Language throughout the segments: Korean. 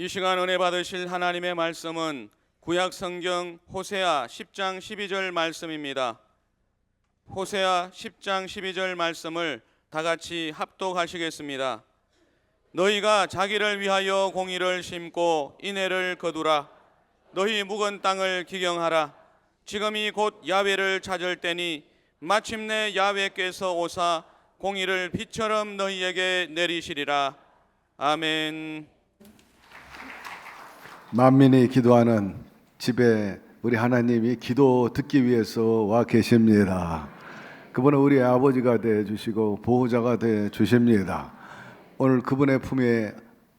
이 시간 은혜 받으실 하나님의 말씀은 구약 성경 호세아 10장 12절 말씀입니다. 호세아 10장 12절 말씀을 다 같이 합독하시겠습니다. 너희가 자기를 위하여 공의를 심고 인애를 거두라. 너희 묵은 땅을 기경하라. 지금이 곧 야훼를 찾을 때니 마침내 야훼께서 오사 공의를 비처럼 너희에게 내리시리라. 아멘. 만민이 기도하는 집에 우리 하나님이 기도 듣기 위해서 와 계십니다. 그분은 우리 아버지가 돼 주시고 보호자가 돼 주십니다. 오늘 그분의 품에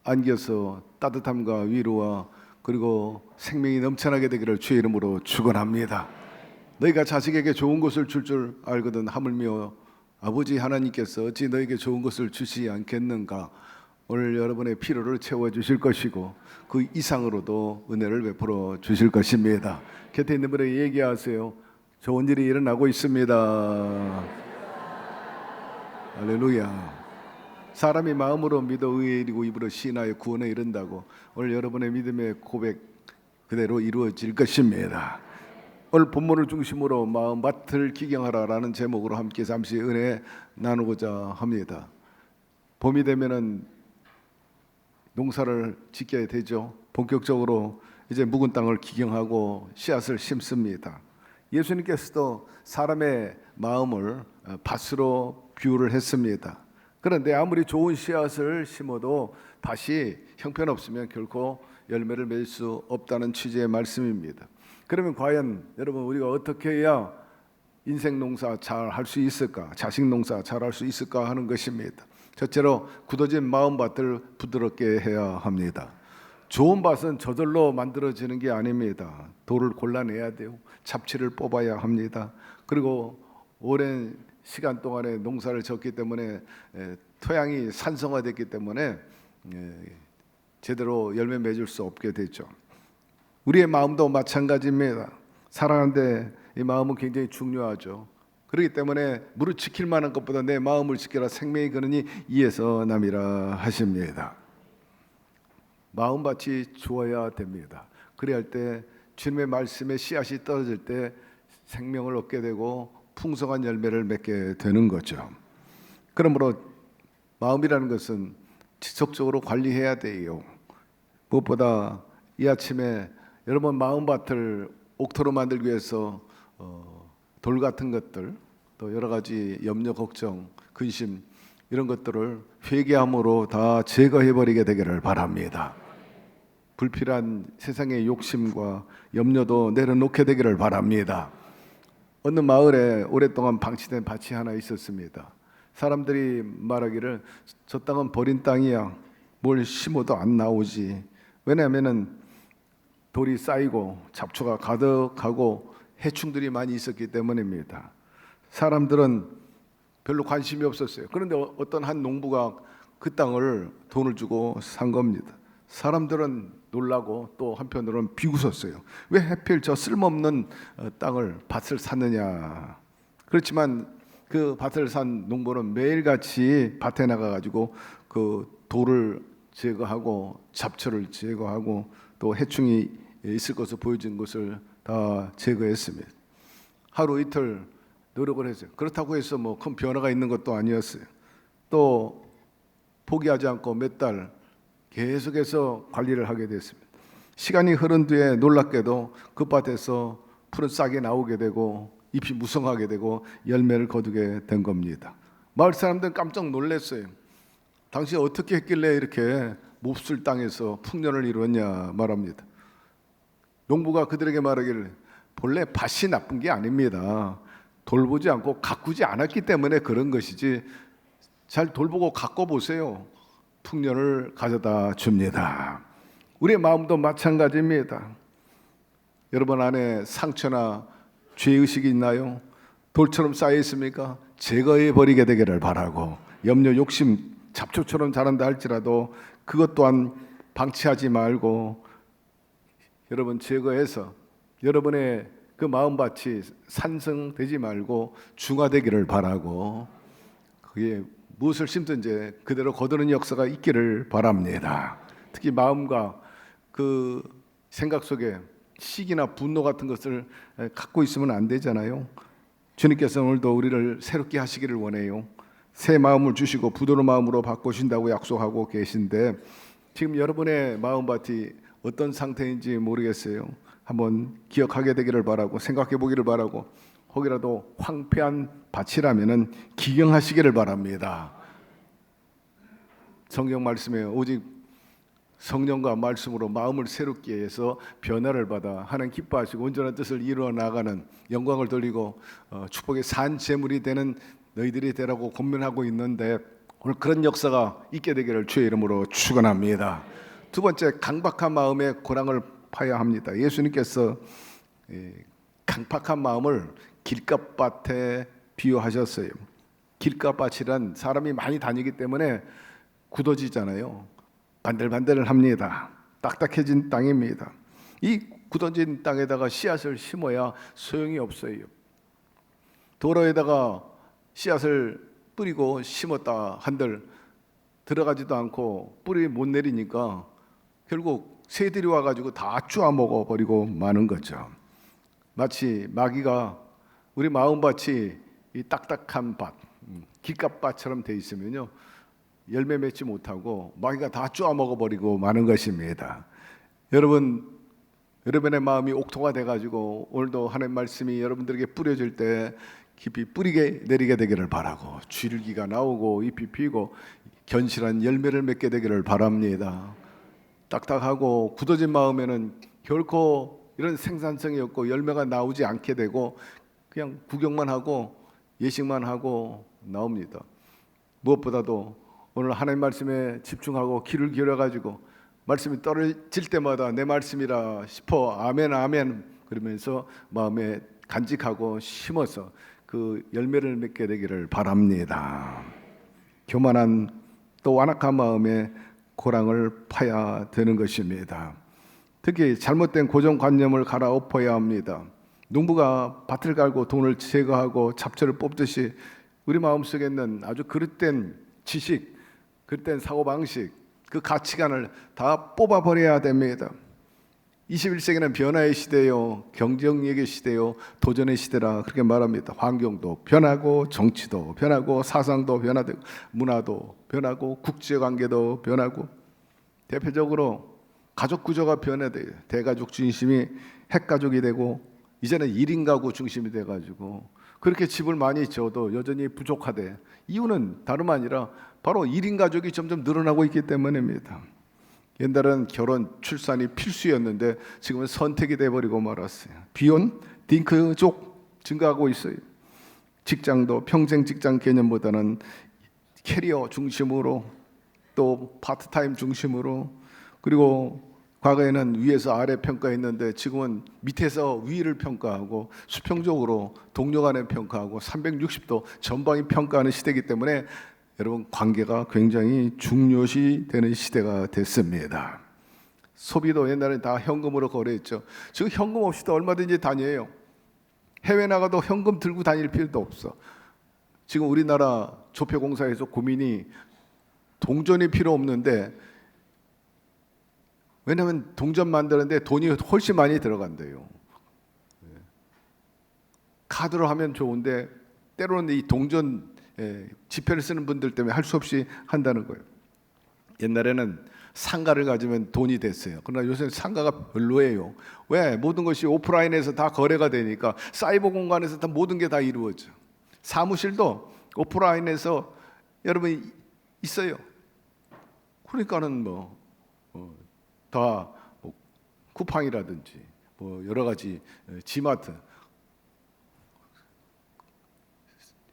안겨서 따뜻함과 위로와 그리고 생명이 넘쳐나게 되기를 주의 이름으로 축원합니다. 너희가 자식에게 좋은 것을 줄 알거든 하물며 아버지 하나님께서 어찌 너에게 좋은 것을 주시지 않겠는가. 오늘 여러분의 필요를 채워주실 것이고 그 이상으로도 은혜를 베풀어 주실 것입니다. 곁에 있는 분에게 얘기하세요. 좋은 일이 일어나고 있습니다. 할렐루야. 사람이 마음으로 믿어 의에 이르고 입으로 시인하여 구원에 이른다고 오늘 여러분의 믿음의 고백 그대로 이루어질 것입니다. 오늘 본문을 중심으로 마음밭을 기경하라라는 제목으로 함께 잠시 은혜 나누고자 합니다. 봄이 되면은 농사를 짓게 되죠. 본격적으로 이제 묵은 땅을 기경하고 씨앗을 심습니다. 예수님께서도 사람의 마음을 밭으로 비유를 했습니다. 그런데 아무리 좋은 씨앗을 심어도 밭이 형편없으면 결코 열매를 맺을 수 없다는 취지의 말씀입니다. 그러면 과연 여러분 우리가 어떻게 해야 인생 농사 잘 할 수 있을까? 자식 농사 잘 할 수 있을까 하는 것입니다. 첫째로 굳어진 마음밭을 부드럽게 해야 합니다. 좋은 밭은 저절로 만들어지는 게 아닙니다. 돌을 골라내야 돼요. 잡초를 뽑아야 합니다. 그리고 오랜 시간 동안에 농사를 졌기 때문에 토양이 산성화됐기 때문에 제대로 열매 맺을 수 없게 되죠. 우리의 마음도 마찬가지입니다. 사랑하는데 이 마음은 굉장히 중요하죠. 그렇기 때문에 무릇 지킬 만한 것보다 내 마음을 지켜라. 생명이 그러니 이에서 남이라 하십니다. 마음밭이 좋아야 됩니다. 그래야 할 때 주님의 말씀에 씨앗이 떨어질 때 생명을 얻게 되고 풍성한 열매를 맺게 되는 거죠. 그러므로 마음이라는 것은 지속적으로 관리해야 돼요. 무엇보다 이 아침에 여러분 마음밭을 옥토로 만들기 위해서 돌 같은 것들 또 여러 가지 염려, 걱정, 근심 이런 것들을 회개함으로 다 제거해버리게 되기를 바랍니다. 불필요한 세상의 욕심과 염려도 내려놓게 되기를 바랍니다. 어느 마을에 오랫동안 방치된 밭이 하나 있었습니다. 사람들이 말하기를 저 땅은 버린 땅이야. 뭘 심어도 안 나오지. 왜냐하면 돌이 쌓이고 잡초가 가득하고 해충들이 많이 있었기 때문입니다. 사람들은 별로 관심이 없었어요. 그런데 어떤 한 농부가 그 땅을 돈을 주고 산 겁니다. 사람들은 놀라고 또 한편으로는 비웃었어요. 왜 하필 저 쓸모없는 땅을 밭을 샀느냐. 그렇지만 그 밭을 산 농부는 매일같이 밭에 나가가지고 그 돌을 제거하고 잡초를 제거하고 또 해충이 있을 것을 보여준 것을 다 제거했습니다. 하루 이틀 노력을 했어요. 그렇다고 해서 뭐 큰 변화가 있는 것도 아니었어요. 또 포기하지 않고 몇 달 계속해서 관리를 하게 됐습니다. 시간이 흐른 뒤에 놀랍게도 그 밭에서 푸른 싹이 나오게 되고 잎이 무성하게 되고 열매를 거두게 된 겁니다. 마을 사람들은 깜짝 놀랐어요. 당시 어떻게 했길래 이렇게 몹쓸 땅에서 풍년을 이루었냐 말합니다. 농부가 그들에게 말하기를 본래 밭이 나쁜 게 아닙니다. 돌보지 않고 가꾸지 않았기 때문에 그런 것이지 잘 돌보고 가꿔 보세요. 풍년을 가져다 줍니다. 우리의 마음도 마찬가지입니다. 여러분 안에 상처나 죄의식이 있나요? 돌처럼 쌓여 있습니까? 제거해 버리게 되기를 바라고 염려, 욕심, 잡초처럼 자란다 할지라도 그것 또한 방치하지 말고 여러분 제거해서 여러분의 그 마음밭이 산성되지 말고 중화되기를 바라고 그게 무엇을 심든지 그대로 거두는 역사가 있기를 바랍니다. 특히 마음과 그 생각 속에 시기나 분노 같은 것을 갖고 있으면 안 되잖아요. 주님께서 오늘도 우리를 새롭게 하시기를 원해요. 새 마음을 주시고 부드러운 마음으로 바꾸신다고 약속하고 계신데 지금 여러분의 마음밭이 어떤 상태인지 모르겠어요. 한번 기억하게 되기를 바라고 생각해 보기를 바라고 혹이라도 황폐한 밭이라면은 기경하시기를 바랍니다. 성경 말씀에 오직 성령과 말씀으로 마음을 새롭게 해서 변화를 받아 하나님 기뻐하시고 온전한 뜻을 이루어 나가는 영광을 돌리고 축복의 산 제물이 되는 너희들이 되라고 권면하고 있는데 오늘 그런 역사가 있게 되기를 주의 이름으로 축원합니다. 두 번째, 강박한 마음의 고랑을 파야 합니다. 예수님께서 강박한 마음을 길가밭에 비유하셨어요. 길가밭이란 사람이 많이 다니기 때문에 굳어지잖아요. 반들반들합니다. 딱딱해진 땅입니다. 이 굳어진 땅에다가 씨앗을 심어야 소용이 없어요. 도로에다가 씨앗을 뿌리고 심었다 한들 들어가지도 않고 뿌리 못 내리니까 결국 새들이 와가지고 다 쪼아 먹어버리고 마는 거죠. 마치 마귀가 우리 마음밭이 이 딱딱한 밭, 길가밭처럼 돼 있으면요 열매 맺지 못하고 마귀가 다 쪼아 먹어버리고 마는 것입니다. 여러분의 마음이 옥토가 돼가지고 오늘도 하나님 말씀이 여러분들에게 뿌려질 때 깊이 뿌리게 내리게 되기를 바라고 줄기가 나오고 잎이 피고 견실한 열매를 맺게 되기를 바랍니다. 딱딱하고 굳어진 마음에는 결코 이런 생산성이 없고 열매가 나오지 않게 되고 그냥 구경만 하고 예식만 하고 나옵니다. 무엇보다도 오늘 하나님 말씀에 집중하고 귀를 기울여가지고 말씀이 떨어질 때마다 내 말씀이라 싶어 아멘 아멘 그러면서 마음에 간직하고 심어서 그 열매를 맺게 되기를 바랍니다. 교만한 또 완악한 마음에 고랑을 파야 되는 것입니다. 특히 잘못된 고정관념을 갈아엎어야 합니다. 농부가 밭을 갈고 돈을 제거하고 잡초를 뽑듯이 우리 마음속에 있는 아주 그릇된 지식, 그릇된 사고방식, 그 가치관을 다 뽑아버려야 됩니다. 21세기는 변화의 시대요, 경쟁력의 시대요, 도전의 시대라 그렇게 말합니다. 환경도 변하고 정치도 변하고 사상도 변화되고 문화도 변하고 국제관계도 변하고 대표적으로 가족 구조가 변화돼요. 대가족 중심이 핵가족이 되고 이제는 1인 가구 중심이 돼가지고 그렇게 집을 많이 지어도 여전히 부족하대. 이유는 다름 아니라 바로 1인 가족이 점점 늘어나고 있기 때문입니다. 옛날은 결혼, 출산이 필수였는데 지금은 선택이 돼버리고 말았어요. 비혼, 딩크족 증가하고 있어요. 직장도 평생 직장 개념보다는 캐리어 중심으로 또 파트타임 중심으로 그리고 과거에는 위에서 아래 평가했는데 지금은 밑에서 위를 평가하고 수평적으로 동료 간에 평가하고 360도 전방위 평가하는 시대이기 때문에 여러분 관계가 굉장히 중요시 되는 시대가 됐습니다. 소비도 옛날에 다 현금으로 거래했죠. 지금 현금 없이도 얼마든지 다녀요. 해외 나가도 현금 들고 다닐 필요도 없어. 지금 우리나라 조폐공사에서 고민이 동전이 필요 없는데 왜냐하면 동전 만드는데 돈이 훨씬 많이 들어간대요. 카드로 하면 좋은데 때로는 이 동전 지폐를 쓰는 분들 때문에 할 수 없이 한다는 거예요. 옛날에는 상가를 가지면 돈이 됐어요. 그러나 요새 상가가 별로예요. 왜? 모든 것이 오프라인에서 다 거래가 되니까 사이버 공간에서 다 모든 게 다 이루어져. 사무실도 오프라인에서 여러분 있어요. 그러니까는 다 쿠팡이라든지 여러 가지 지마트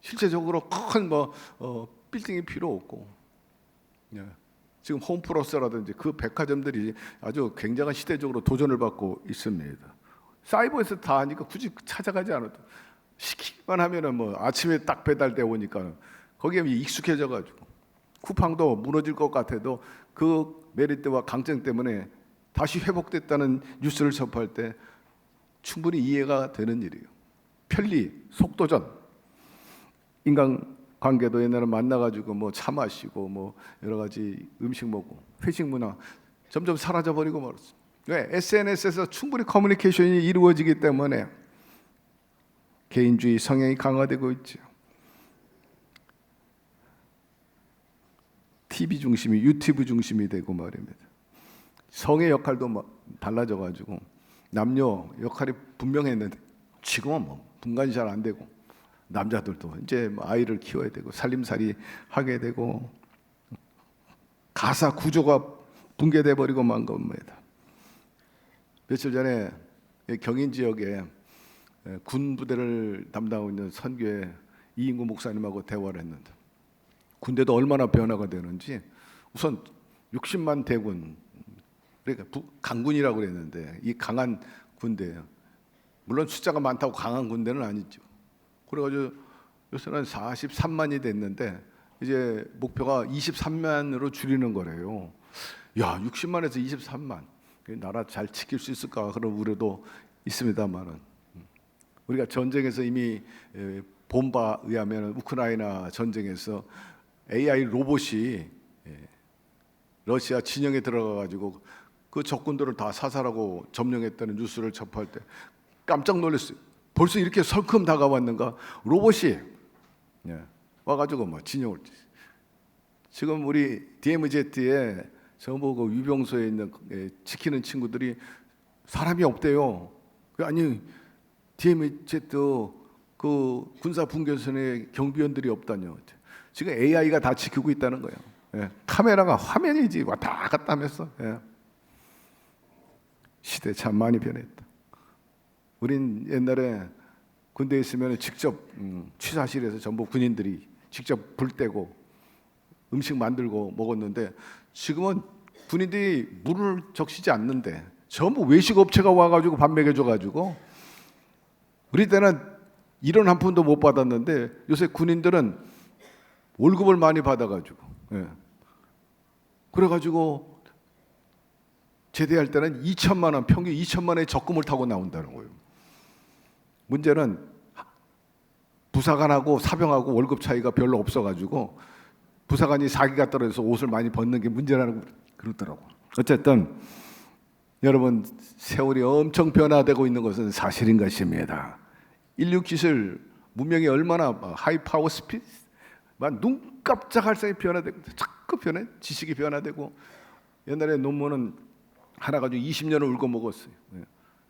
실제적으로 큰 빌딩이 필요 없고 지금 홈플러스라든지 그 백화점들이 아주 굉장한 시대적으로 도전을 받고 있습니다. 사이버에서 다 하니까 굳이 찾아가지 않아도 시키기만 하면은 아침에 딱 배달돼 오니까 거기에 익숙해져 가지고 쿠팡도 무너질 것 같아도 그 메리트와 강점 때문에 다시 회복됐다는 뉴스를 접할 때 충분히 이해가 되는 일이에요. 편리, 속도전, 인간관계도 옛날에 만나가지고 차 마시고 여러 가지 음식 먹고 회식 문화 점점 사라져 버리고 말았어. 왜? SNS에서 충분히 커뮤니케이션이 이루어지기 때문에 개인주의 성향이 강화되고 있죠. TV 중심이 유튜브 중심이 되고 말입니다. 성의 역할도 달라져가지고 남녀 역할이 분명했는데 지금은 분간이 잘 안 되고 남자들도 이제 아이를 키워야 되고 살림살이 하게 되고 가사 구조가 붕괴돼 버리고 만 겁니다. 며칠 전에 경인 지역에 군 부대를 담당하고 있는 선교회 이인구 목사님하고 대화를 했는데 군대도 얼마나 변화가 되는지 우선 60만 대군 그러니까 강군이라고 그랬는데 이 강한 군대예요. 물론 숫자가 많다고 강한 군대는 아니죠. 그래가지고 요새는 43만이 됐는데 이제 목표가 23만으로 줄이는 거래요. 야, 60만에서 23만 나라 잘 지킬 수 있을까 그런 우려도 있습니다만은 우리가 전쟁에서 이미 본 바에 의하면 우크라이나 전쟁에서 AI 로봇이 러시아 진영에 들어가 가지고 그 적군들을 다 사살하고 점령했다는 뉴스를 접할 때 깜짝 놀랐어요. 벌써 이렇게 설큼 다가왔는가? 로봇이 와가지고 뭐 진영을 지금 우리 DMZ에 전부 그 위병소에 있는 지키는 친구들이 사람이 없대요. 아니 DMZ 그 군사 분계선에 경비원들이 없다뇨. 지금 AI가 다 지키고 있다는 거예요. 카메라가 화면이지 왔다 갔다 하면서 시대 참 많이 변했다. 우린 옛날에 군대에 있으면 직접 취사실에서 전부 군인들이 직접 불 떼고 음식 만들고 먹었는데 지금은 군인들이 물을 적시지 않는데 전부 외식업체가 와가지고 밥 먹여줘가지고 우리 때는 이런 한 푼도 못 받았는데 요새 군인들은 월급을 많이 받아가지고 그래가지고 제대할 때는 2천만 원 평균 2천만 원의 적금을 타고 나온다는 거예요. 문제는 부사관하고 사병하고 월급 차이가 별로 없어가지고 부사관이 사기가 떨어져서 옷을 많이 벗는 게 문제라는 그러더라고. 어쨌든 여러분 세월이 엄청 변화되고 있는 것은 사실인 것입니다. 인류 기술 문명이 얼마나 하이파워 스피드 눈 깜짝할 사이 변화되고 자꾸 변해 지식이 변화되고 옛날에 논문은 하나 가지고 20년을 울고 먹었어요.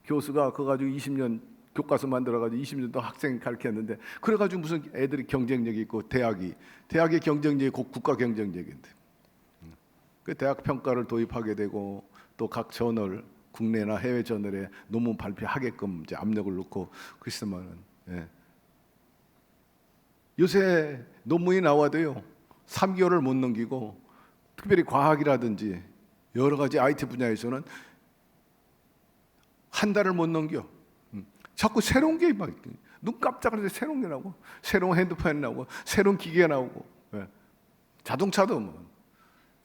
교수가 그거 가지고 20년 교과서 만들어가지고 20년 더 학생 가르쳤는데 그래가지고 무슨 애들이 경쟁력이 있고 대학의 경쟁력이 국가 경쟁력인데 그 대학 평가를 도입하게 되고 또 각 저널 국내나 해외 저널에 논문 발표하게끔 이제 압력을 넣고 그랬으면은 요새 논문이 나와도요 3개월을 못 넘기고 특별히 과학이라든지 여러 가지 IT 분야에서는 한 달을 못 넘겨. 자꾸 새로운 게 막 눈 깜짝할 때 새로운 게 나오고 새로운 핸드폰이 나오고 새로운 기계가 나오고 자동차도 뭐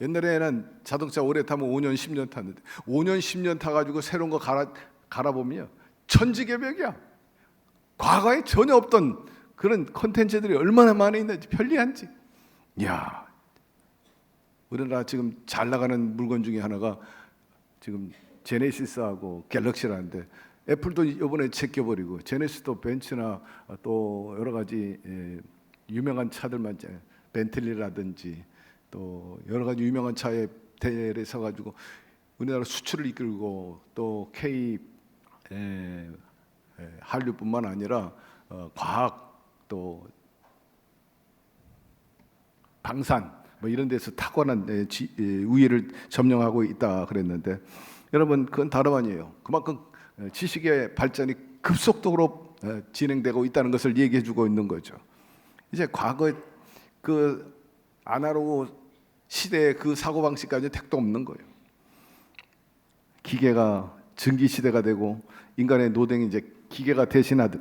옛날에는 자동차 오래 타면 5년 10년 탔는데 5년 10년 타가지고 새로운 거 갈아보면 천지개벽이야. 과거에 전혀 없던 그런 콘텐츠들이 얼마나 많이 있는지 편리한지. 야, 우리나라 지금 잘 나가는 물건 중에 하나가 지금 제네시스하고 갤럭시라는데 애플도 이번에 제껴버리고 제네시스도 벤츠나 또 여러 가지 유명한 차들만 벤틀리라든지 또 여러 가지 유명한 차에 대열에 서가지고 우리나라 수출을 이끌고 또 K 한류뿐만 아니라 과학 또 방산 뭐 이런 데서 탁월한 우위를 점령하고 있다 그랬는데 여러분 그건 다름 아니에요. 그만큼 지식의 발전이 급속도로 진행되고 있다는 것을 얘기해주고 있는 거죠. 이제 과거 그 아날로그 시대의 그 사고 방식까지 택도 없는 거예요. 기계가 전기 시대가 되고 인간의 노동이 이제 기계가 대신하듯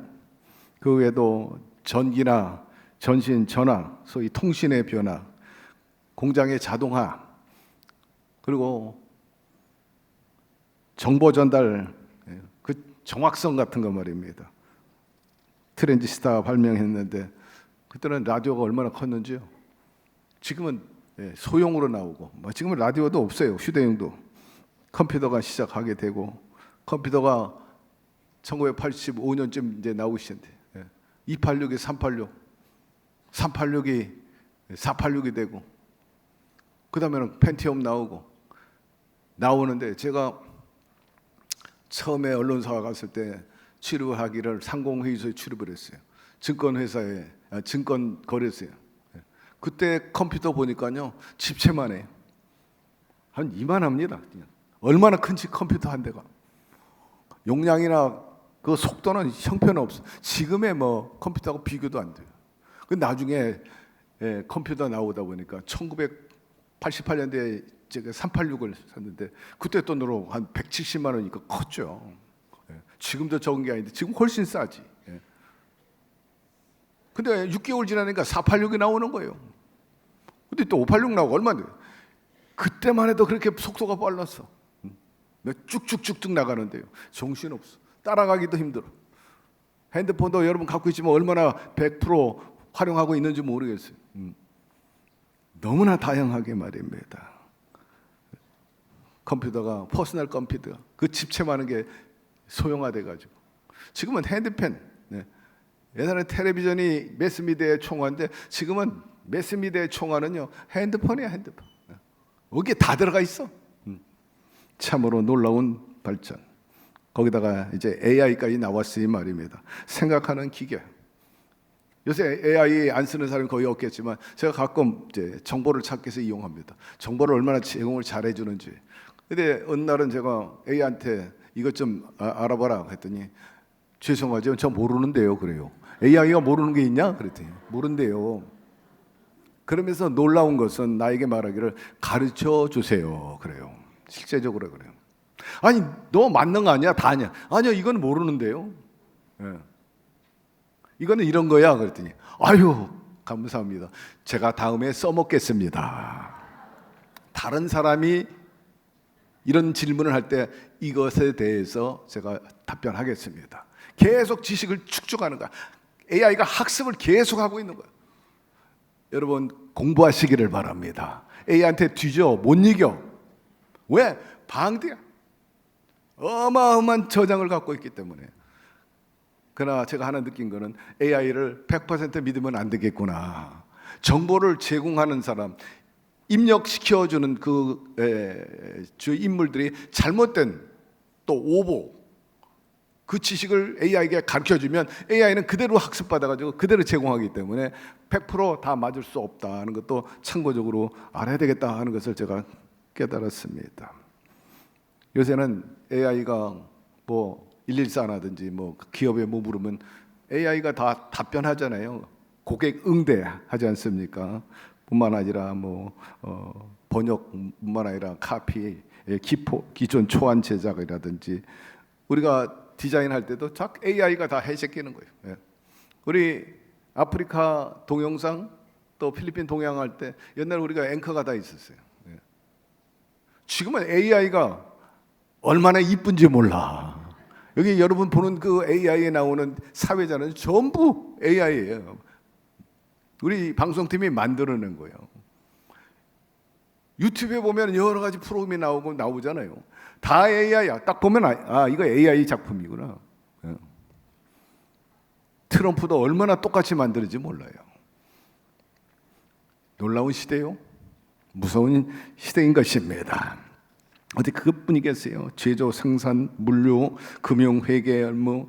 그 외에도 전기나 전신 전화, 소위 통신의 변화, 공장의 자동화, 그리고 정보 전달 그 정확성 같은 거 말입니다. 트랜지스터 발명했는데 그때는 라디오가 얼마나 컸는지요. 지금은 소형으로 나오고 지금은 라디오도 없어요. 휴대용도. 컴퓨터가 시작하게 되고 컴퓨터가 1985년쯤 이제 나오기 시작했는데 286이 386, 386이 486이 되고 그 다음에는 펜티엄 나오는데 제가 처음에 언론사에 갔을 때 출입하기를 상공회의소에 출입을 했어요. 증권회사에 증권거래소에. 그때 컴퓨터 보니까요 집채만 해요. 한 이만합니다. 얼마나 큰지 컴퓨터 한 대가. 용량이나 그 속도는 형편없어. 지금의 뭐 컴퓨터하고 비교도 안 돼요. 그 나중에 컴퓨터 나오다 보니까 1988년대에 제가 386을 샀는데 그때 돈으로 한 170만 원이니까 컸죠. 지금도 적은 게 아닌데 지금 훨씬 싸지. 근데 6개월 지나니까 486이 나오는 거예요. 근데 또 586 나오고 얼마인데? 그때만 해도 그렇게 속도가 빨랐어. 쭉쭉쭉쭉 나가는데요. 정신없어. 따라가기도 힘들어. 핸드폰도 여러분 갖고 있지만 얼마나 100% 활용하고 있는지 모르겠어요. 너무나 다양하게 말입니다. 컴퓨터가 퍼스널 컴퓨터가 그 집체 많은 게 소형화돼가지고 지금은 핸드폰. 옛날에 텔레비전이 매스미디어의 총화인데 지금은 매스미디어의 총화는요 핸드폰이야 핸드폰. 여기에 다 들어가 있어. 참으로 놀라운 발전. 거기다가 이제 AI까지 나왔으니 말입니다. 생각하는 기계. 요새 AI 안 쓰는 사람이 거의 없겠지만 제가 가끔 이제 정보를 찾기 위해서 이용합니다. 정보를 얼마나 제공을 잘 해주는지. 근데 어느 날은 제가 AI한테 이것 좀 알아봐라 했더니 죄송하지만 저 모르는데요 그래요. AI가 모르는 게 있냐? 그랬더니 모른대요. 그러면서 놀라운 것은 나에게 말하기를 가르쳐 주세요 그래요. 실제적으로 그래요. 아니 너 맞는 거 아니야? 다 아니야. 아니요 이건 모르는데요. 이거는 이런 거야 그랬더니 아유 감사합니다. 제가 다음에 써먹겠습니다. 다른 사람이 이런 질문을 할 때 이것에 대해서 제가 답변하겠습니다. 계속 지식을 축적하는 거야. AI가 학습을 계속하고 있는 거야. 여러분 공부하시기를 바랍니다. AI한테 뒤져 못 이겨. 왜? 방대야. 어마어마한 저장을 갖고 있기 때문에. 그러나 제가 하나 느낀 거는 AI를 100% 믿으면 안 되겠구나. 정보를 제공하는 사람, 입력시켜주는 주 인물들이 잘못된 또 오보, 그 지식을 AI에게 가르쳐주면 AI는 그대로 학습받아가지고 그대로 제공하기 때문에 100%다 맞을 수 없다는 것도 참고적으로 알아야 되겠다 하는 것을 제가 깨달았습니다. 요새는 AI가 뭐 114라든지 뭐 기업에 뭐 물으면 AI가 다 답변하잖아요. 고객 응대하지 않습니까? 뿐만 아니라 뭐 번역뿐만 아니라 카피, 기존 초안 제작이라든지 우리가 디자인할 때도 쫙 AI가 다 해제끼는 거예요. 우리 아프리카 동영상 또 필리핀 동양할 때 옛날 우리가 앵커가 다 있었어요. 지금은 AI가 얼마나 이쁜지 몰라. 여기 여러분 보는 그 AI에 나오는 사회자는 전부 AI예요. 우리 방송팀이 만들어낸 거예요. 유튜브에 보면 여러 가지 프로그램이 나오잖아요. 다 AI야. 딱 보면 이거 AI 작품이구나. 트럼프도 얼마나 똑같이 만드는지 몰라요. 놀라운 시대요. 무서운 시대인 것입니다. 어디 그것뿐이겠어요. 제조, 생산, 물류, 금융, 회계, 업무,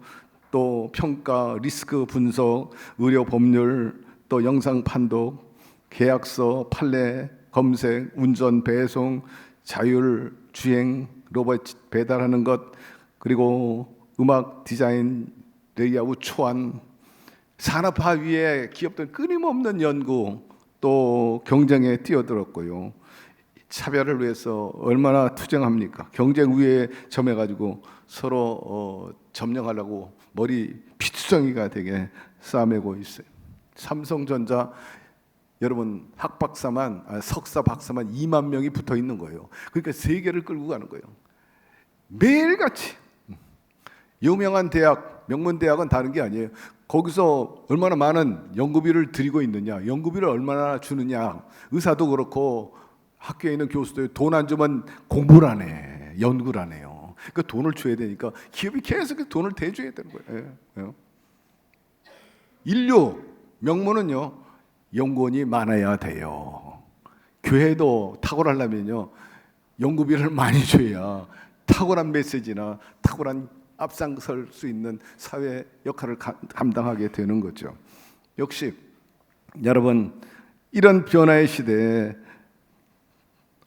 또 평가, 리스크 분석, 의료, 법률, 또 영상 판독, 계약서, 판례, 검색, 운전, 배송, 자율, 주행, 로봇 배달하는 것, 그리고 음악 디자인, 레이아웃, 초안, 산업화 위에 기업들 끊임없는 연구, 또 경쟁에 뛰어들었고요. 차별을 위해서 얼마나 투쟁합니까? 경쟁 우위에 점해가지고 서로 점령하려고 머리 피투성이가 되게 싸매고 있어요. 삼성전자 여러분 석사 박사만 2만 명이 붙어 있는 거예요. 그러니까 세계를 끌고 가는 거예요. 매일같이 유명한 대학, 명문 대학은 다른 게 아니에요. 거기서 얼마나 많은 연구비를 들이고 있느냐, 연구비를 얼마나 주느냐. 의사도 그렇고 학교에 있는 교수들 돈 안 주면 공부를 안 해. 연구라네요. 그 돈을 줘야 되니까 기업이 계속 돈을 대줘야 되는 거예요. 인류 명문은요, 연구원이 많아야 돼요. 교회도 탁월하려면요, 연구비를 많이 줘야 탁월한 메시지나 탁월한 앞장설 수 있는 사회 역할을 감당하게 되는 거죠. 역시 여러분, 이런 변화의 시대에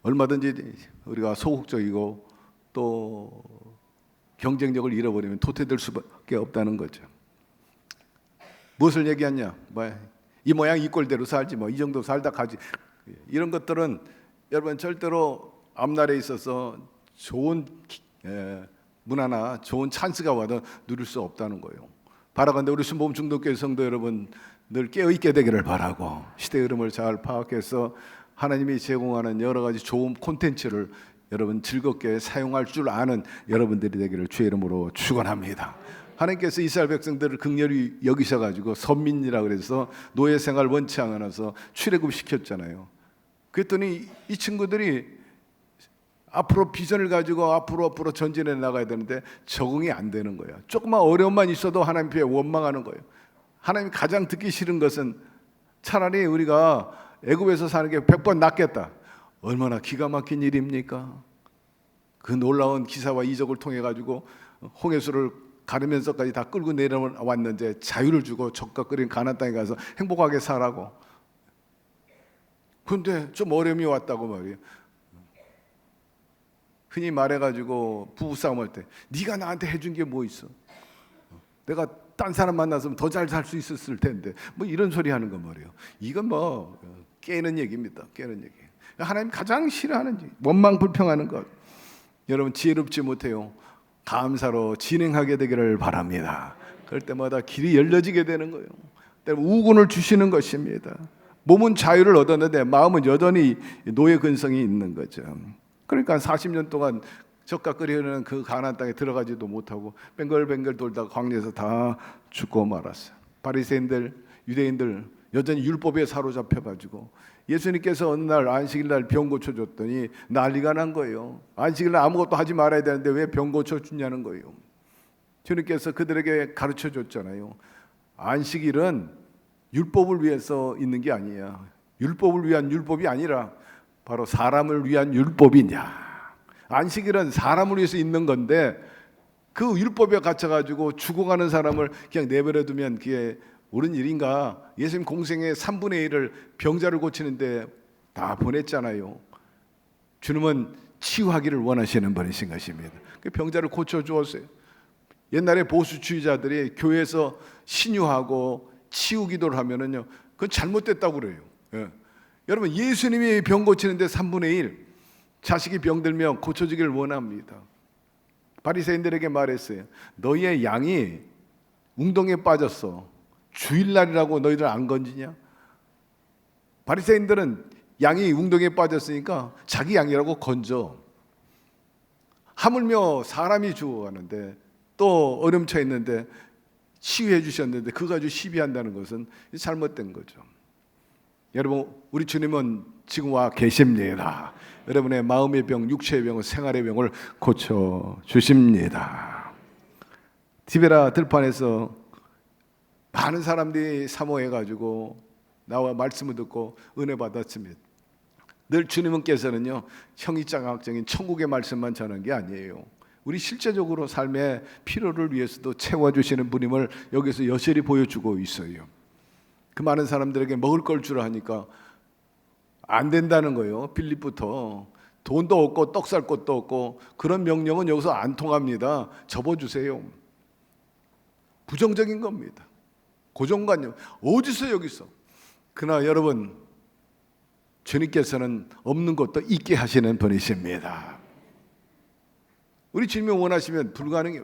얼마든지 우리가 소극적이고 또 경쟁력을 잃어버리면 도태될 수밖에 없다는 거죠. 무엇을 얘기하냐? 이 모양 이 꼴대로 살지 이 정도 살다 가지. 이런 것들은 여러분 절대로 앞날에 있어서 좋은 문화나 좋은 찬스가 와도 누릴 수 없다는 거예요. 바라건대 우리 순복음 중독교회 성도 여러분 늘 깨어있게 되기를 바라고, 시대의 흐름을 잘 파악해서 하나님이 제공하는 여러 가지 좋은 콘텐츠를 여러분 즐겁게 사용할 줄 아는 여러분들이 되기를 주의 이름으로 축원합니다. 하나님께서 이스라엘 백성들을 긍휼히 여기셔가지고 선민이라 그래서 노예 생활 원치 않아서 출애굽 시켰잖아요. 그랬더니 이 친구들이 앞으로 비전을 가지고 앞으로 전진해 나가야 되는데 적응이 안 되는 거예요. 조금만 어려움만 있어도 하나님 앞에 원망하는 거예요. 하나님이 가장 듣기 싫은 것은 차라리 우리가 애굽에서 사는 게 100번 낫겠다. 얼마나 기가 막힌 일입니까? 그 놀라운 기사와 이적을 통해 가지고 홍해수를 가르면서까지 다 끌고 내려왔는데 자유를 주고 적과 끓인 가나안 땅에 가서 행복하게 살라고. 근데 좀 어려움이 왔다고 말이에요. 흔히 말해가지고 부부싸움할 때 네가 나한테 해준 게 뭐 있어? 내가 딴 사람 만났으면 더 잘 살 수 있었을 텐데 이런 소리 하는 거 말이에요. 이건 깨는 얘기입니다. 깨는 얘기. 하나님 가장 싫어하는 원망 불평하는 것. 여러분 지혜롭지 못해요. 감사로 진행하게 되기를 바랍니다. 그럴 때마다 길이 열려지게 되는 거예요. 우군을 주시는 것입니다. 몸은 자유를 얻었는데 마음은 여전히 노예 근성이 있는 거죠. 그러니까 40년 동안 적과 끓이는 그 가나안 땅에 들어가지도 못하고 뱅글뱅글 돌다가 광야에서 다 죽고 말았어요. 바리새인들, 유대인들 여전히 율법에 사로잡혀가지고 예수님께서 어느 날 안식일 날 병 고쳐줬더니 난리가 난 거예요. 안식일 날 아무것도 하지 말아야 되는데 왜 병 고쳐주냐는 거예요. 주님께서 그들에게 가르쳐줬잖아요. 안식일은 율법을 위해서 있는 게 아니야. 율법을 위한 율법이 아니라 바로 사람을 위한 율법이냐. 안식일은 사람을 위해서 있는 건데 그 율법에 갇혀가지고 죽어가는 사람을 그냥 내버려 두면 그게 옳은 일인가? 예수님 공생의 3분의 1을 병자를 고치는데 다 보냈잖아요. 주님은 치유하기를 원하시는 분이신 것입니다. 그 병자를 고쳐주었어요. 옛날에 보수주의자들이 교회에서 신유하고 치유 기도를 하면은요, 그건 잘못됐다고 그래요. 여러분 예수님이 병 고치는데 3분의 1 자식이 병들면 고쳐지기를 원합니다. 바리새인들에게 말했어요. 너희의 양이 웅덩이에 빠졌어. 주일날이라고 너희들 안 건지냐? 바리새인들은 양이 웅덩이에 빠졌으니까 자기 양이라고 건져. 하물며 사람이 죽어가는데 또 얼음쳐 있는데 치유해 주셨는데 그거 가지고 시비한다는 것은 잘못된 거죠. 여러분 우리 주님은 지금 와 계십니다. 여러분의 마음의 병, 육체의 병, 생활의 병을 고쳐주십니다. 티베라 들판에서 많은 사람들이 사모해가지고 나와 말씀을 듣고 은혜 받았습니다. 늘 주님께서는요 형이장학적인 천국의 말씀만 전하는 게 아니에요. 우리 실제적으로 삶의 필요를 위해서도 채워주시는 분임을 여기서 여실히 보여주고 있어요. 그 많은 사람들에게 먹을 걸 주라 하니까 안 된다는 거예요. 빌립부터 돈도 없고 떡 살 것도 없고 그런 명령은 여기서 안 통합니다. 접어주세요. 부정적인 겁니다. 고정관념 어디서 여기서. 그러나 여러분 주님께서는 없는 것도 있게 하시는 분이십니다. 우리 주님이 원하시면 불가능해요.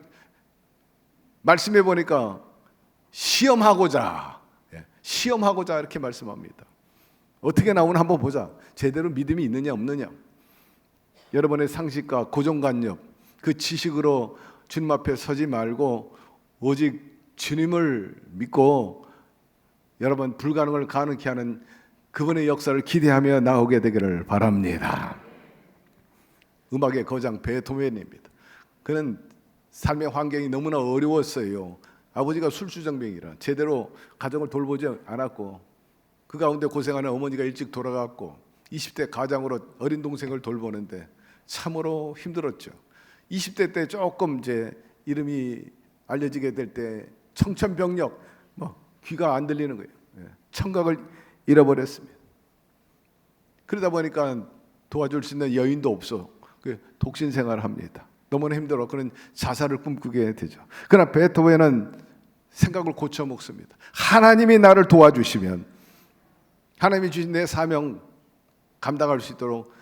말씀해 보니까 시험하고자 이렇게 말씀합니다. 어떻게 나오나 한번 보자. 제대로 믿음이 있느냐 없느냐. 여러분의 상식과 고정관념 그 지식으로 주님 앞에 서지 말고 오직 주님을 믿고 여러분 불가능을 가능케 하는 그분의 역사를 기대하며 나오게 되기를 바랍니다. 음악의 거장 베토벤입니다. 그는 삶의 환경이 너무나 어려웠어요. 아버지가 술주정뱅이라 제대로 가정을 돌보지 않았고 그 가운데 고생하는 어머니가 일찍 돌아갔고 20대 가장으로 어린 동생을 돌보는데 참으로 힘들었죠. 20대 때 조금 이제 이름이 알려지게 될 때 청천벽력, 귀가 안 들리는 거예요. 청각을 잃어버렸습니다. 그러다 보니까 도와줄 수 있는 여인도 없어. 독신 생활을 합니다. 너무나 힘들어. 그런 자살을 꿈꾸게 되죠. 그러나 베토벤은 생각을 고쳐 먹습니다. 하나님이 나를 도와주시면 하나님이 주신 내 사명 감당할 수 있도록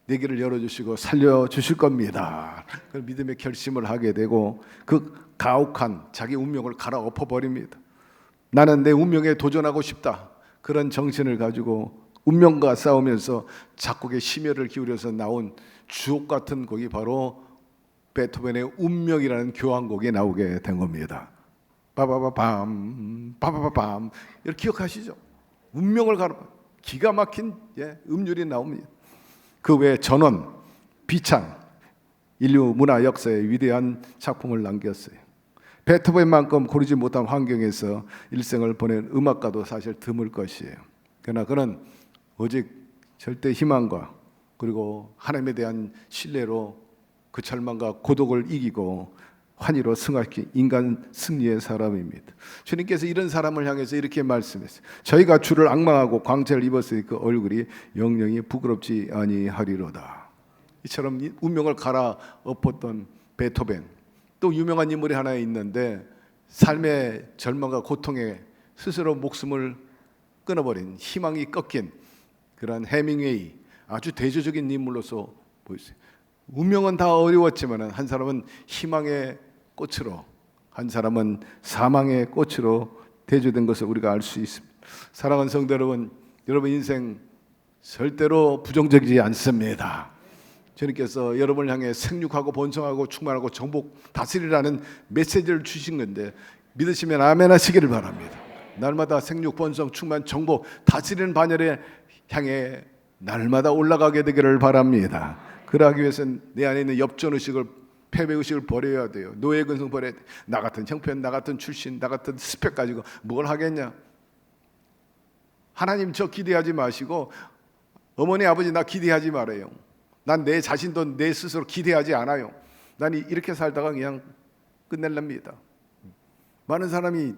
내 길을 열어주시고 살려주실 겁니다. 그 믿음의 결심을 하게 되고 그 가혹한 자기 운명을 갈아엎어버립니다. 나는 내 운명에 도전하고 싶다. 그런 정신을 가지고 운명과 싸우면서 작곡에 심혈을 기울여서 나온 주옥 같은 곡이 바로 베토벤의 운명이라는 교향곡이 나오게 된 겁니다. 빠바바밤 빠바바밤 이렇게 기억하시죠? 운명을 가르 기가 막힌 음률이 나옵니다. 그 외에 전원, 비찬 인류 문화 역사의 위대한 작품을 남겼어요. 베토벤만큼 고르지 못한 환경에서 일생을 보낸 음악가도 사실 드물 것이에요. 그러나 그는 오직 절대 희망과 그리고 하나님에 대한 신뢰로 그 절망과 고독을 이기고 환희로 승화시킨 인간 승리의 사람입니다. 주님께서 이런 사람을 향해서 이렇게 말씀했어요. 저희가 주를 악망하고 광채를 입었으니 그 얼굴이 영영이 부끄럽지 아니하리로다. 이처럼 운명을 갈아엎었던 베토벤, 또 유명한 인물이 하나 있는데 삶의 절망과 고통에 스스로 목숨을 끊어버린 희망이 꺾인 그런 해밍웨이, 아주 대조적인 인물로서 보였어요. 운명은 다 어려웠지만 한 사람은 희망의 꽃으로, 한 사람은 사망의 꽃으로 대조된 것을 우리가 알 수 있습니다. 사랑하는 성도 여러분, 여러분 인생 절대로 부정적이지 않습니다. 주님께서 여러분을 향해 생육하고 번성하고 충만하고 정복 다스리라는 메시지를 주신 건데 믿으시면 아멘 하시기를 바랍니다. 날마다 생육 번성 충만 정복 다스리는 반열에 향해 날마다 올라가게 되기를 바랍니다. 그러기 위해서는 내 안에 있는 엽전의식을, 패배의식을 버려야 돼요. 노예근성 버려야 돼. 나 같은 형편, 나 같은 출신, 나 같은 스펙 가지고 뭘 하겠냐. 하나님 저 기대하지 마시고 어머니 아버지 나 기대하지 말아요. 난 내 자신도 내 스스로 기대하지 않아요. 난 이렇게 살다가 그냥 끝낼랍니다. 많은 사람이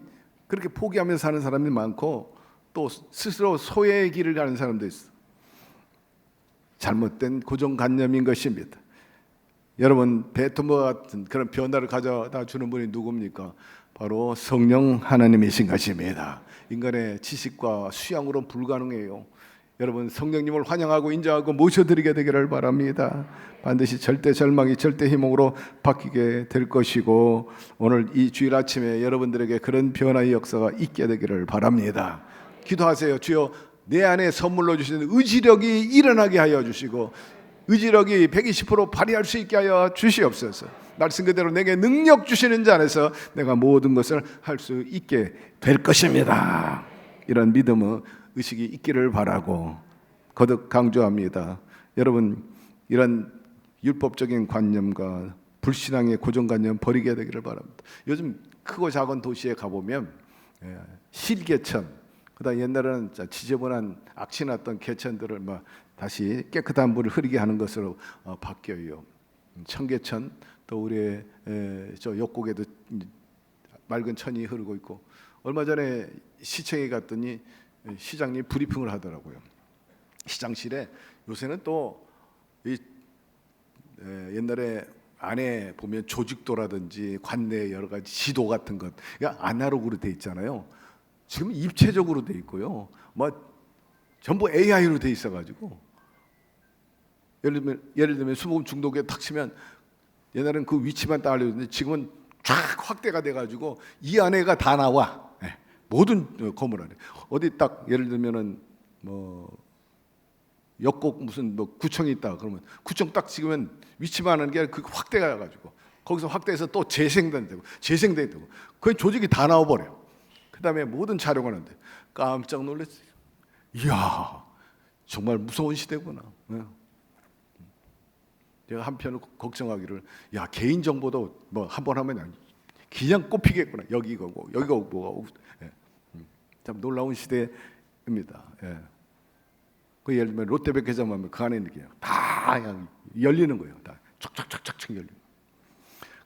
그렇게 포기하면서 사는 사람이 많고 또 스스로 소외의 길을 가는 사람도 있어. 잘못된 고정관념인 것입니다. 여러분 베토벤과 같은 그런 변화를 가져다 주는 분이 누굽니까? 바로 성령 하나님이신 것입니다. 인간의 지식과 수양으로는 불가능해요. 여러분 성령님을 환영하고 인정하고 모셔드리게 되기를 바랍니다. 반드시 절대 절망이 절대 희망으로 바뀌게 될 것이고 오늘 이 주일 아침에 여러분들에게 그런 변화의 역사가 있게 되기를 바랍니다. 기도하세요. 주여 내 안에 선물로 주시는 의지력이 일어나게 하여 주시고 의지력이 120% 발휘할 수 있게 하여 주시옵소서. 말씀 그대로 내게 능력 주시는 자 안에서 내가 모든 것을 할 수 있게 될 것입니다. 이런 믿음의 의식이 있기를 바라고 거듭 강조합니다. 여러분 이런 율법적인 관념과 불신앙의 고정관념 버리게 되기를 바랍니다. 요즘 크고 작은 도시에 가보면 실개천, 그다음 옛날에는 지저분한 악취 났던 개천들을 막 다시 깨끗한 물을 흐르게 하는 것으로 바뀌어요. 청개천, 또 우리의 저 옆곡에도 맑은 천이 흐르고 있고 얼마 전에 시청에 갔더니 시장님 브리핑을 하더라고요. 시장실에 요새는 또 옛날에 안에 보면 조직도라든지 관내 여러 가지 지도 같은 것, 그러니까 아날로그로 돼 있잖아요. 지금 입체적으로 돼 있고요. 전부 AI로 돼 있어가지고 예를 들면 수분 중독에 탁 치면 옛날에는 그 위치만 딱 알려줬는데 지금은 쫙 확대가 돼가지고 이 안에가 다 나와. 모든 건물 안에 어디 딱 예를 들면은 옆곡 무슨 구청이 있다 그러면 구청 딱 찍으면 위치만 하는 게 그 확대가 가지고 거기서 확대해서 또 재생되고 그 조직이 다 나와버려. 그 다음에 모든 촬영을 하는데 깜짝 놀랐어요. 이야 정말 무서운 시대구나. 제가 한편으로 걱정하기를, 야, 개인 정보도 뭐 한 번 하면 그냥 꼽히겠구나. 여기 이거고 여기가 뭐가. 예. 참 놀라운 시대입니다. 예. 그 예를 들면 롯데백화점 하면 그 안에 그냥 다 그냥 열리는 거예요. 다 촉촉촉촉 열리는.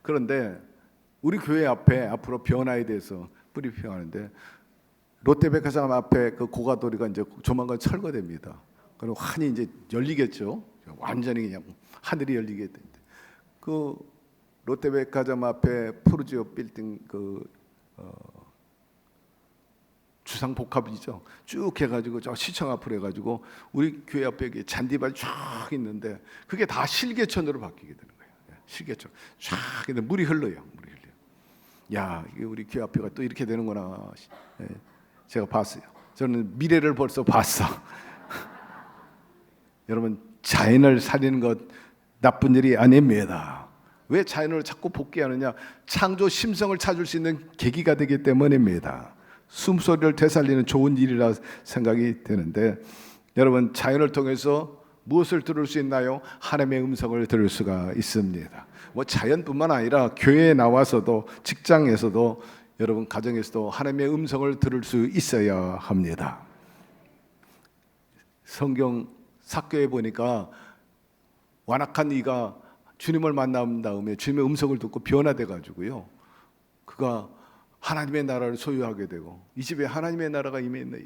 그런데 우리 교회 앞에 앞으로 변화에 대해서 브리핑하는데, 롯데백화점 앞에 그 고가도리가 이제 조만간 철거됩니다. 그리고 환히 이제 열리겠죠. 완전히 그냥 하늘이 열리겠는데, 그 롯데백화점 앞에 푸르지오 빌딩 주상복합이죠. 쭉 해가지고 저 시청 앞으로 해가지고 우리 교회 앞에 잔디밭이 쫙 있는데, 그게 다 실개천으로 바뀌게 되는 거예요. 실개천 쫙 근데 물이 흘러요. 물이 흘려요. 야, 이게 우리 교회 앞에가 또 이렇게 되는구나. 예, 제가 봤어요. 저는 미래를 벌써 봤어. 여러분, 자연을 살리는 것 나쁜 일이 아닙니다. 왜 자연을 자꾸 복귀하느냐? 창조 심성을 찾을 수 있는 계기가 되기 때문입니다. 숨소리를 되살리는 좋은 일이라 생각이 되는데, 여러분, 자연을 통해서 무엇을 들을 수 있나요? 하나님의 음성을 들을 수가 있습니다. 뭐 자연뿐만 아니라 교회에 나와서도, 직장에서도, 여러분 가정에서도 하나님의 음성을 들을 수 있어야 합니다. 성경 사교에 보니까 완악한 이가 주님을 만난 다음에 주님의 음성을 듣고 변화돼 가지고요, 그가 하나님의 나라를 소유하게 되고 이 집에 하나님의 나라가 임했네.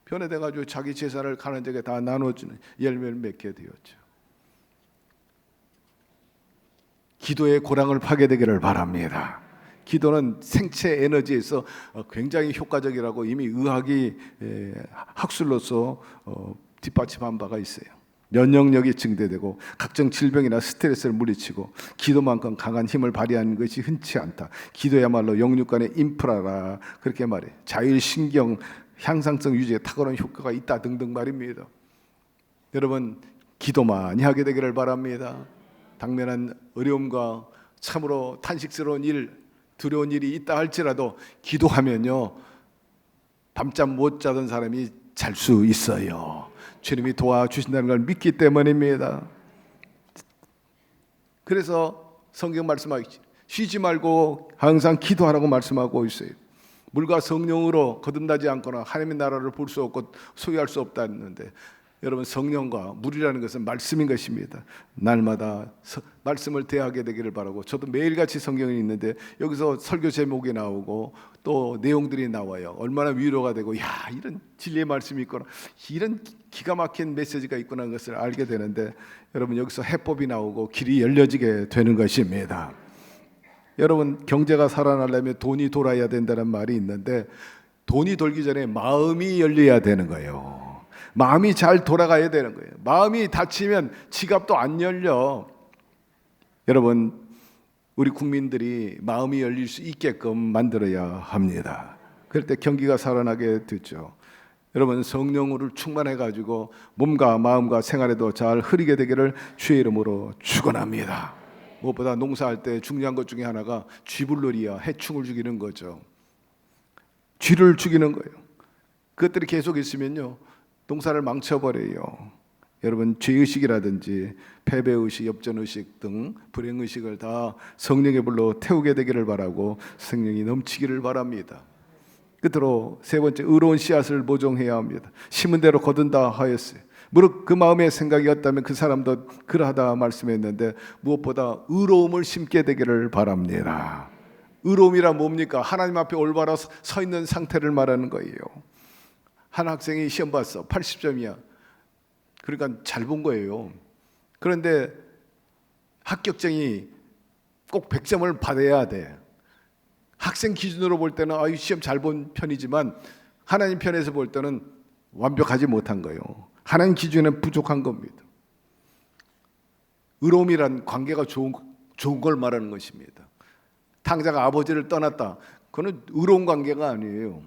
변화돼 가지고 자기 재산을 가난 자에게 다 나눠주는 열매를 맺게 되었죠. 기도의 고랑을 파게 되기를 바랍니다. 기도는 생체 에너지에서 굉장히 효과적이라고 이미 의학이 학술로서 뒷받침한 바가 있어요. 면역력이 증대되고 각종 질병이나 스트레스를 물리치고 기도만큼 강한 힘을 발휘하는 것이 흔치 않다. 기도야말로 영육간의 인프라라, 그렇게 말해. 자율신경 향상성 유지에 탁월한 효과가 있다 등등 말입니다. 여러분, 기도 많이 하게 되기를 바랍니다. 당면한 어려움과 참으로 탄식스러운 일, 두려운 일이 있다 할지라도 기도하면요, 밤잠 못 자던 사람이 잘 수 있어요. 주님이 도와주신다는 걸 믿기 때문입니다. 그래서 성경 말씀하기, 쉬지 말고 항상 기도하라고 말씀하고 있어요. 물과 성령으로 거듭나지 않거나 하나님의 나라를 볼 수 없고 소유할 수 없다는데, 여러분, 성령과 물이라는 것은 말씀인 것입니다. 날마다 말씀을 대하게 되기를 바라고, 저도 매일같이 성경이 있는데 여기서 설교 제목이 나오고 또 내용들이 나와요. 얼마나 위로가 되고, 야, 이런 진리의 말씀이 있구나, 이런 기가 막힌 메시지가 있구나 하는 것을 알게 되는데, 여러분, 여기서 해법이 나오고 길이 열려지게 되는 것입니다. 여러분, 경제가 살아나려면 돈이 돌아야 된다는 말이 있는데, 돈이 돌기 전에 마음이 열려야 되는 거예요. 마음이 잘 돌아가야 되는 거예요. 마음이 닫히면 지갑도 안 열려. 여러분, 우리 국민들이 마음이 열릴 수 있게끔 만들어야 합니다. 그럴 때 경기가 살아나게 되죠. 여러분, 성령으로 충만해 가지고 몸과 마음과 생활에도 잘 흐리게 되기를 주의 이름으로 축원합니다. 무엇보다 농사할 때 중요한 것 중에 하나가 쥐불놀이야, 해충을 죽이는 거죠. 쥐를 죽이는 거예요. 그것들이 계속 있으면요, 농사를 망쳐버려요. 여러분, 죄의식이라든지 패배의식, 엽전의식 등 불행의식을 다 성령의 불로 태우게 되기를 바라고 성령이 넘치기를 바랍니다. 끝으로 세 번째, 의로운 씨앗을 모종해야 합니다. 심은 대로 거둔다 하였어요. 무릇 그 마음의 생각이었다면 그 사람도 그러하다 말씀했는데, 무엇보다 의로움을 심게 되기를 바랍니다. 의로움이란 뭡니까? 하나님 앞에 올바로 서 있는 상태를 말하는 거예요. 한 학생이 시험 봤어. 80점이야. 그러니까 잘 본 거예요. 그런데 합격증이 꼭 100점을 받아야 돼. 학생 기준으로 볼 때는 시험 잘 본 편이지만 하나님 편에서 볼 때는 완벽하지 못한 거예요. 하나님 기준에 부족한 겁니다. 의로움이란 관계가 좋은 걸 말하는 것입니다. 당자가 아버지를 떠났다. 그건 의로운 관계가 아니에요.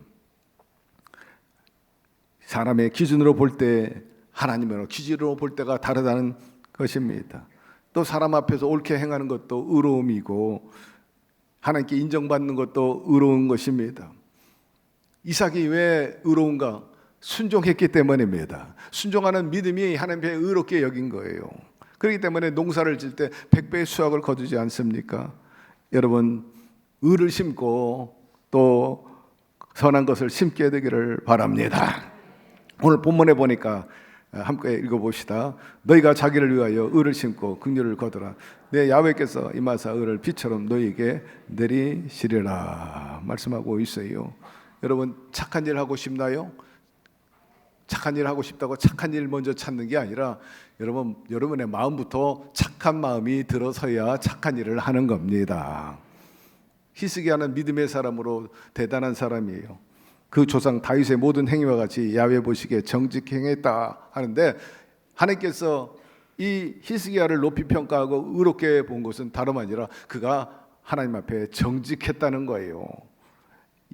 사람의 기준으로 볼 때 하나님의 기준으로 볼 때가 다르다는 것입니다. 또 사람 앞에서 옳게 행하는 것도 의로움이고 하나님께 인정받는 것도 의로운 것입니다. 이삭이 왜 의로운가? 순종했기 때문입니다. 순종하는 믿음이 하나님 앞에 의롭게 여긴 거예요. 그렇기 때문에 농사를 질 때 100배의 수확을 거두지 않습니까? 여러분, 의를 심고 또 선한 것을 심게 되기를 바랍니다. 오늘 본문에 보니까 함께 읽어봅시다. 너희가 자기를 위하여 의를 심고 긍휼을 거두라. 내 야훼께서 임하사 의를 비처럼 너희에게 내리시리라 말씀하고 있어요. 여러분, 착한 일 하고 싶나요? 착한 일 하고 싶다고 착한 일 먼저 찾는 게 아니라 여러분의 마음부터 착한 마음이 들어서야 착한 일을 하는 겁니다. 히스기야는 믿음의 사람으로 대단한 사람이에요. 그 조상 다윗의 모든 행위와 같이 야훼 보시기에 정직히 행했다 하는데, 하나님께서 이 히스기야를 높이 평가하고 의롭게 본 것은 다름 아니라 그가 하나님 앞에 정직했다는 거예요.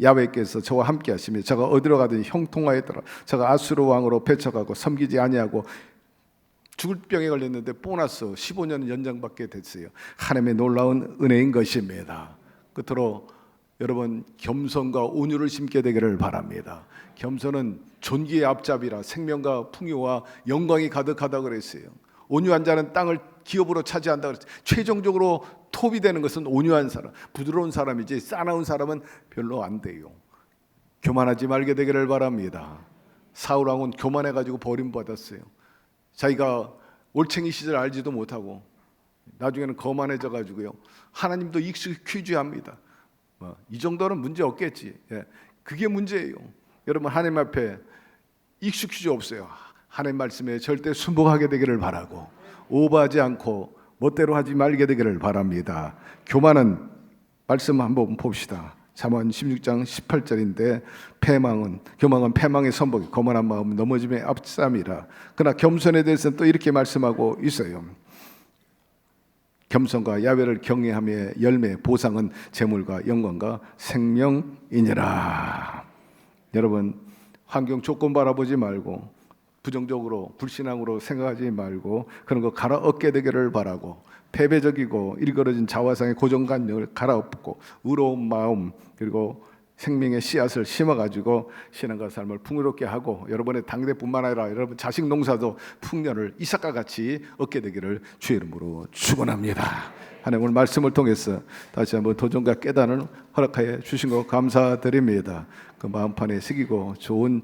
야훼께서 저와 함께 하시며 저가 어디로 가든지 형통하였더라. 저가 아수르 왕으로 배척하고 섬기지 아니하고 죽을 병에 걸렸는데 보너스 15년 연장받게 됐어요. 하나님의 놀라운 은혜인 것입니다. 끝으로 여러분, 겸손과 온유를 심게 되기를 바랍니다. 겸손은 존귀의 앞잡이라 생명과 풍요와 영광이 가득하다 그랬어요. 온유한 자는 땅을 기업으로 차지한다 그랬어요. 최종적으로 톱이 되는 것은 온유한 사람, 부드러운 사람이지 싸나운 사람은 별로 안 돼요. 교만하지 말게 되기를 바랍니다. 사울 왕은 교만해가지고 버림받았어요. 자기가 올챙이 시절 알지도 못하고 나중에는 거만해져가지고요, 하나님도 익숙해져합니다. 이 정도는 문제 없겠지. 그게 문제예요. 여러분, 하나님 앞에 익숙해져 없어요. 하나님 말씀에 절대 순복하게 되기를 바라고, 오버하지 않고 멋대로 하지 말게 되기를 바랍니다. 교만은 말씀 한번 봅시다. 잠언 16장 18절인데 교만은 패망의 선복, 거만한 마음은 넘어짐의 앞삼이라. 그러나 겸손에 대해서는 또 이렇게 말씀하고 있어요. 겸손과 야훼를 경외함의 열매 보상은 재물과 영광과 생명이니라. 여러분, 환경 조건 바라보지 말고 부정적으로 불신앙으로 생각하지 말고 그런 거 갈아엎게 되기를 바라고, 패배적이고 일그러진 자화상의 고정관념을 갈아엎고 의로운 마음 그리고 생명의 씨앗을 심어가지고 신앙과 삶을 풍요롭게 하고, 여러분의 당대뿐만 아니라 여러분 자식 농사도 풍년을 이삭과 같이 얻게 되기를 주의 이름으로 축원합니다. 하나님, 오늘 말씀을 통해서 다시 한번 도전과 깨달음을 허락하여 주신 것 감사드립니다. 그 마음판에 새기고 좋은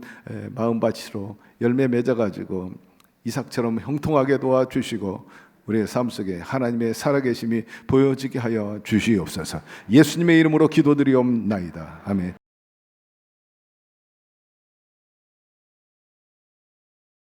마음밭으로 열매 맺어가지고 이삭처럼 형통하게 도와주시고 우리의 삶 속에 하나님의 살아계심이 보여지게 하여 주시옵소서. 예수님의 이름으로 기도드리옵나이다. 아멘.